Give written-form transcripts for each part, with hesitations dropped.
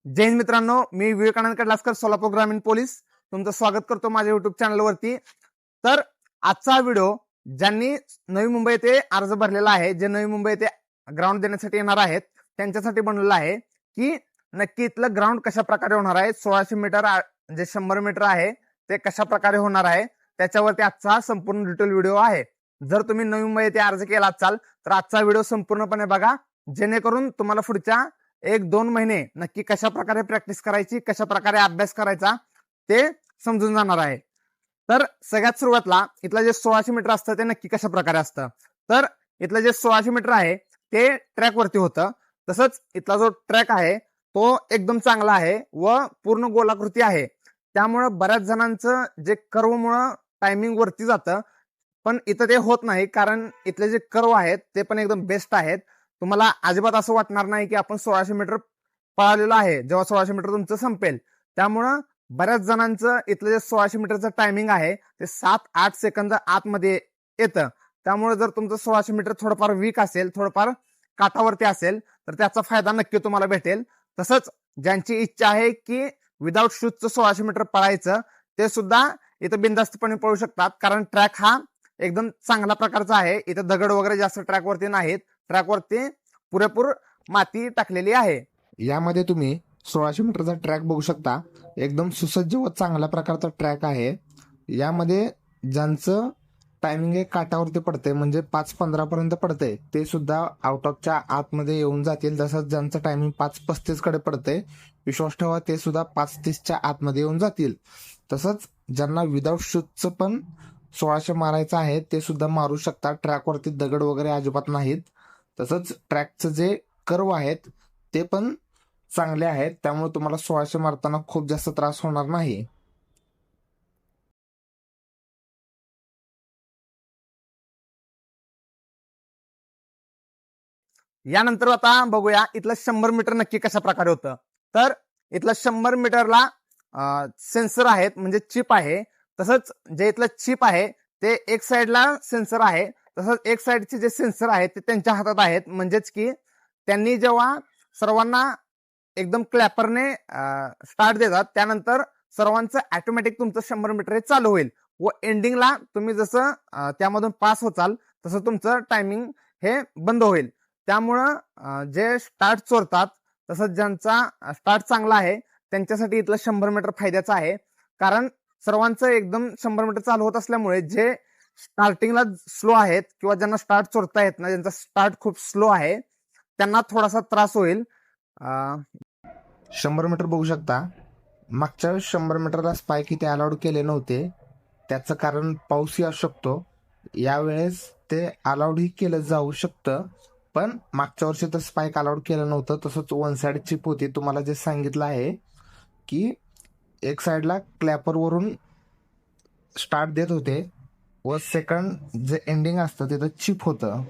जय हिंद मित्रांनो, मी विवेकानंद कडलासकर, सोलापूर ग्रामीण पोलीस तुमचं स्वागत करतो माझ्या युट्यूब चॅनलवरती। तर आजचा व्हिडिओ ज्यांनी नवी मुंबई येथे अर्ज भरलेला आहे, जे नवी मुंबई येथे ग्राउंड देण्यासाठी येणार आहेत त्यांच्यासाठी बनवलेला आहे की नक्की इथलं ग्राउंड कशा प्रकारे होणार आहे। 1600 मीटर जे 100 मीटर आहे ते कशा प्रकारे होणार आहे त्याच्यावरती आजचा संपूर्ण डिटेल व्हिडिओ आहे। जर तुम्ही नवी मुंबई येथे अर्ज केला असाल तर आजचा व्हिडिओ संपूर्णपणे बघा, जेणेकरून तुम्हाला पुढच्या 1-2 महिने नक्की कशा प्रकारे प्रॅक्टिस करायची, कशा प्रकारे अभ्यास करायचा ते समजून जाणार आहे। तर सगळ्यात सुरुवातला इथलं जे 1600 मीटर असतं ते नक्की कशा प्रकारे असतं। तर इथलं जे 1600 मीटर आहे ते ट्रॅक वरती होतं। तसंच इथला जो ट्रॅक आहे तो एकदम चांगला आहे व पूर्ण गोलाकृती आहे, त्यामुळे बऱ्याच जणांचं जे कर्व मुळे टायमिंग वरती जातं, पण इथं ते होत नाही कारण इथले जे कर्व आहेत ते पण एकदम बेस्ट आहेत। तुम्हाला अजिबात असं वाटणार नाही की आपण 1600 मीटर पळालेलो आहे जेव्हा 1600 मीटर तुमचं संपेल। त्यामुळं बऱ्याच जणांचं इथलं जे 1600 मीटरचं टायमिंग आहे ते 7-8 सेकंद आतमध्ये येतं। त्यामुळे जर तुमचं 1600 मीटर थोडंफार वीक असेल, थोडंफार काठावरती असेल तर त्याचा फायदा नक्की तुम्हाला भेटेल। तसंच ज्यांची इच्छा आहे की विदाऊट शूजचं 1600 मीटर पळायचं ते सुद्धा इथं बिनधास्तपणे पळू शकतात, कारण ट्रॅक हा एकदम चांगला प्रकारचा आहे। इथं दगड वगैरे जास्त ट्रॅकवरती नाहीत, ट्रॅकवरती पुरेपूर माती टाकलेली आहे। यामध्ये तुम्ही 1600 मीटरचा ट्रॅक बघू शकता, एकदम सुसज्ज व चांगल्या प्रकारचा ट्रॅक आहे। यामध्ये ज्यांचं टायमिंग एक काठावरती पडते म्हणजे 5:15 पर्यंत पडते ते सुद्धा आउट ऑफच्या आतमध्ये येऊन जातील। तसंच ज्यांचं टायमिंग 5:35 कडे पडते, विश्वास ठेवा ते सुद्धा 5:30च्या आतमध्ये येऊन जातील। तसंच ज्यांना विदाऊट शूजचं पण 1600 मारायचं आहे ते सुद्धा मारू शकतात, ट्रॅकवरती दगड वगैरे अजिबात नाहीत। तसंच ट्रॅकचं जे कर्व आहेत ते पण चांगले आहेत, त्यामुळे तुम्हाला 1600 मारताना खूप जास्त त्रास होणार नाही। यानंतर आता बघूया इथलं 100 मीटर नक्की कशा प्रकारे होतं। तर इथलं 100 मीटरला सेन्सर आहेत म्हणजे चिप आहे। तसंच जे इथलं चिप आहे ते एक साइडला सेन्सर आहे, तसंच एक साइडचे जे सेन्सर आहेत ते त्यांच्या हातात आहेत। म्हणजेच की त्यांनी जेव्हा सर्वांना एकदम क्लॅपरने स्टार्ट देतात त्यानंतर सर्वांचं ऑटोमॅटिक तुमचं 100 मीटर हे चालू होईल व एंडिंगला तुम्ही जसं त्यामधून पास होताल तसं तुमचं टायमिंग हे बंद होईल। त्यामुळं जे स्टार्ट चोरतात, तसंच ज्यांचा स्टार्ट चांगला आहे त्यांच्यासाठी इथलं 100 मीटर फायद्याचं आहे, कारण सर्वांचं एकदम 100 मीटर चालू होत असल्यामुळे जे स्टार्टिंगला स्लो आहेत किंवा ज्यांना स्टार्ट चोरता येत ना, ज्यांचा स्टार्ट खूप स्लो आहे त्यांना थोडासा त्रास होईल। 100 मीटर बघू शकता, मागच्या वेळेस 100 मीटरला स्पाइक इथे अलाउड केले नव्हते, त्याचं कारण पाऊसही असू शकतो। यावेळेस ते अलाउडही केलं जाऊ शकतं, पण मागच्या वर्षी तर स्पाइक अलाउड केलं नव्हतं। तसंच वन साइड चिप होती, तुम्हाला जे सांगितलं आहे की एक साइडला क्लॅपरवरून स्टार्ट देत होते व सेकंड जे एंडिंग असतं तिथं चिप होतं।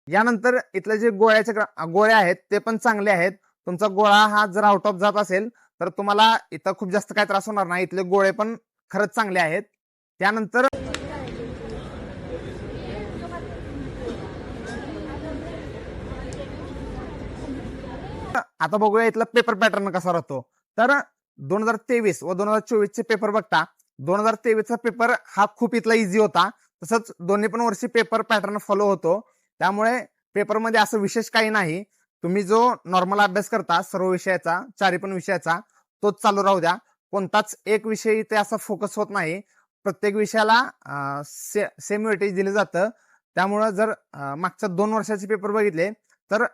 यानंतर इथले जे गोळ्या आहेत ते पण चांगले आहेत। तुमचा गोळा हा जर आउट ऑफ जात असेल तर तुम्हाला इथं खूप जास्त काय त्रास होणार नाही, इथले गोळे पण खरंच चांगले आहेत। त्यानंतर आता बघूया इथला पेपर पॅटर्न कसा राहतो। तर 2023 व 2024 चे पेपर बघता, 2023 चा पेपर हा खूप इथला इझी होता। तसंच दोन्ही पण वर्षी पेपर पॅटर्न फॉलो होतो, त्यामुळे पेपरमध्ये असं विशेष काही नाही। तुम्ही जो नॉर्मल अभ्यास करता सर्व विषयाचा, चारी पण विषयाचा तोच चालू राहू द्या। कोणताच एक विषय इथे असा फोकस होत नाही, प्रत्येक विषयाला सेम वेटेज दिलं जातं। त्यामुळे जर मागच्या 2 वर्षाचे पेपर बघितले तर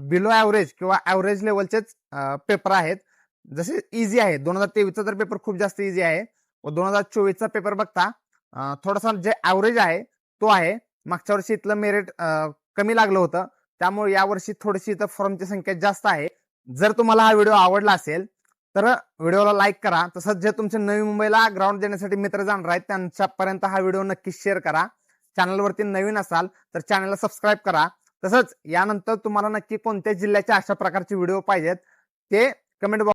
बिलो ऍव्हरेज किंवा ऍव्हरेज लेवलचेच पेपर आहेत, जसे इझी आहे। 2023 चा तर पेपर खूप जास्त इझी आहे व 2024 चा पेपर बघता थोडासा जे ऍव्हरेज आहे तो आहे। मागच्या वर्षी इथलं मेरिट कमी लागलं होतं, त्यामुळे यावर्षी थोडीशी इथं फॉर्मची संख्या जास्त आहे। जर तुम्हाला हा व्हिडिओ आवडला असेल तर व्हिडिओला लाईक करा। तसंच जे तुमचे नवी मुंबईला ग्राउंड देण्यासाठी मित्र जाणार आहेत त्यांच्यापर्यंत हा व्हिडिओ नक्की शेअर करा। चॅनलवरती नवीन असाल तर चॅनलला सबस्क्राईब करा। तसंच यानंतर तुम्हाला नक्की कोणत्या जिल्ह्याच्या अशा प्रकारचे व्हिडिओ पाहिजेत ते कमेंट बॉक्स